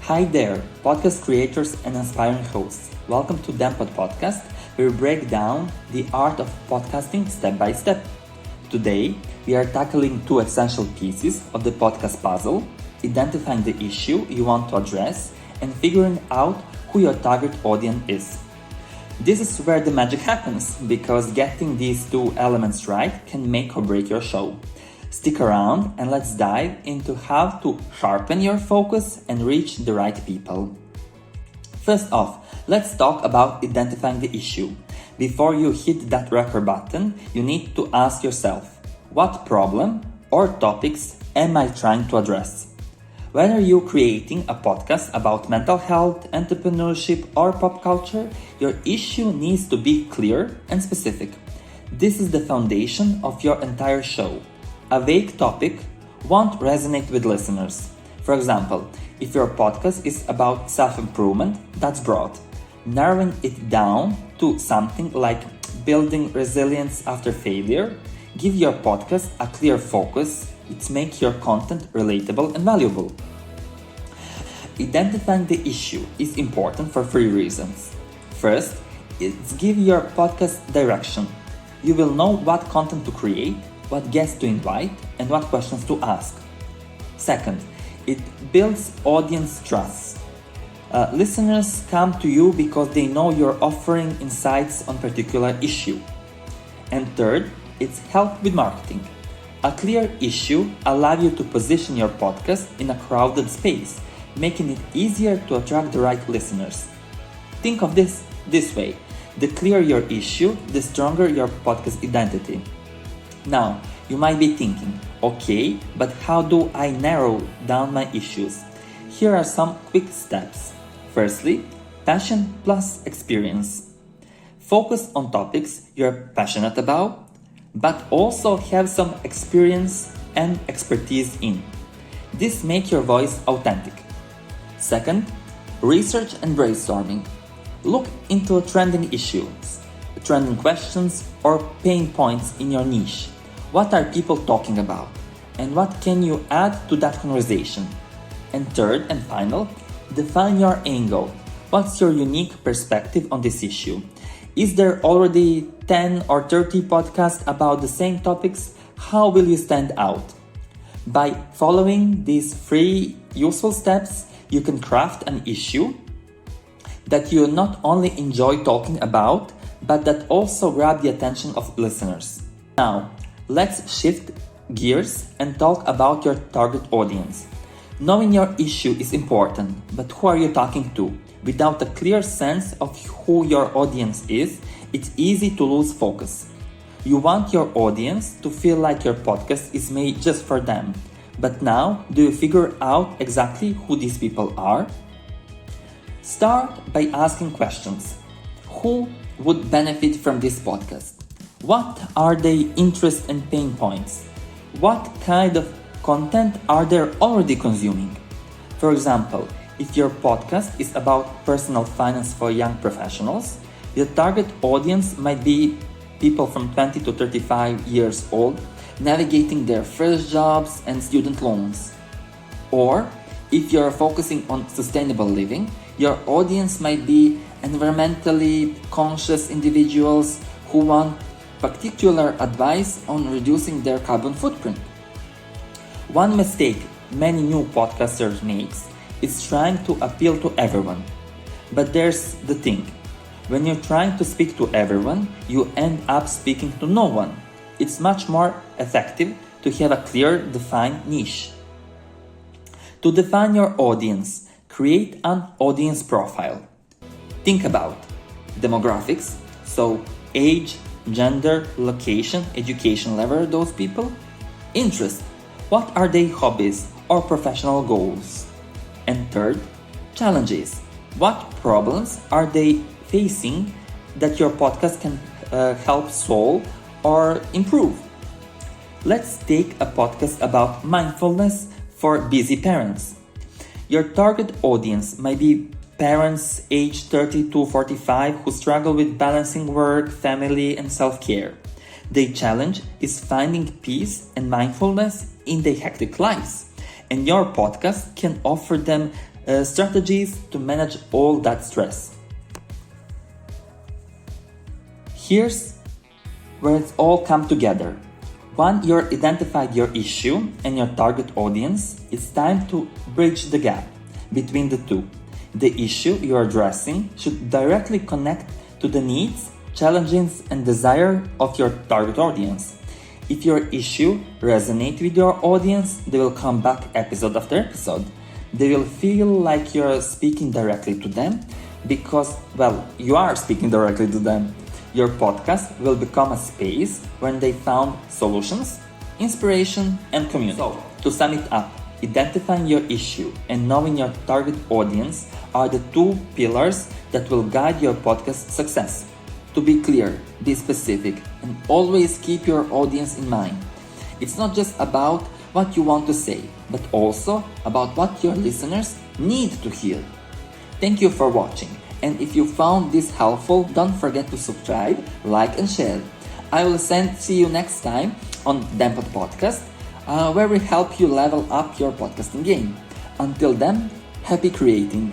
Hi there, podcast creators and aspiring hosts. Welcome to Dempod Podcast, where we break down the art of podcasting step by step. Today, we are tackling two essential pieces of the podcast puzzle: identifying the issue you want to address and figuring out who your target audience is. This is where the magic happens, because getting these two elements right can make or break your show. Stick around and let's dive into how to sharpen your focus and reach the right people. First off, let's talk about identifying the issue. Before you hit that record button, you need to ask yourself, what problem or topics am I trying to address? Whether you're creating a podcast about mental health, entrepreneurship, or pop culture, your issue needs to be clear and specific. This is the foundation of your entire show. A vague topic won't resonate with listeners. For example, if your podcast is about self-improvement, that's broad. Narrowing it down to something like building resilience after failure, give your podcast a clear focus. It makes your content relatable and valuable. Identifying the issue is important for three reasons. First, it's give your podcast direction. You will know what content to create, what guests to invite, and what questions to ask. Second, it builds audience trust. Listeners come to you because they know you're offering insights on a particular issue. And third, it's help with marketing. A clear issue allows you to position your podcast in a crowded space, making it easier to attract the right listeners. Think of this way: the clearer your issue, the stronger your podcast identity. Now, you might be thinking, okay, but how do I narrow down my issues? Here are some quick steps. Firstly, passion plus experience. Focus on topics you're passionate about, but also have some experience and expertise in. This makes your voice authentic. Second, research and brainstorming. Look into trending issues, trending questions, or pain points in your niche. What are people talking about? And what can you add to that conversation? And third and final, define your angle. What's your unique perspective on this issue? Is there already 10 or 30 podcasts about the same topics? How will you stand out? By following these three useful steps, you can craft an issue that you not only enjoy talking about, but that also grab the attention of listeners. Now, let's shift gears and talk about your target audience. Knowing your issue is important, but who are you talking to? Without a clear sense of who your audience is, it's easy to lose focus. You want your audience to feel like your podcast is made just for them. But now, do you figure out exactly who these people are? Start by asking questions. Who would benefit from this podcast? What are their interests and pain points? What kind of content are they already consuming? For example, if your podcast is about personal finance for young professionals, your target audience might be people from 20 to 35 years old navigating their first jobs and student loans. Or, if you're focusing on sustainable living, your audience might be environmentally conscious individuals who want particular advice on reducing their carbon footprint. One mistake many new podcasters make is trying to appeal to everyone. But there's the thing: when you're trying to speak to everyone, you end up speaking to no one. It's much more effective to have a clear, defined niche. To define your audience, create an audience profile. Think about demographics, so age, gender, location, education level of those people. Interest, what are their hobbies or professional goals? And third, challenges, what problems are they facing that your podcast can help solve or improve? Let's take a podcast about mindfulness for busy parents. Your target audience might be parents aged 30 to 45 who struggle with balancing work, family, and self-care. Their challenge is finding peace and mindfulness in their hectic lives. And your podcast can offer them strategies to manage all that stress. Here's where it's all come together. Once you've identified your issue and your target audience, it's time to bridge the gap between the two. The issue you're addressing should directly connect to the needs, challenges, and desire of your target audience. If your issue resonates with your audience, they will come back episode after episode. They will feel like you're speaking directly to them because, well, you are speaking directly to them. Your podcast will become a space where they found solutions, inspiration, and community. So, to sum it up, identifying your issue and knowing your target audience are the two pillars that will guide your podcast success. To be clear, be specific, and always keep your audience in mind. It's not just about what you want to say, but also about what your listeners need to hear. Thank you for watching. And if you found this helpful, don't forget to subscribe, like, and share. I will see you next time on Dempot Podcast, where we help you level up your podcasting game. Until then, happy creating.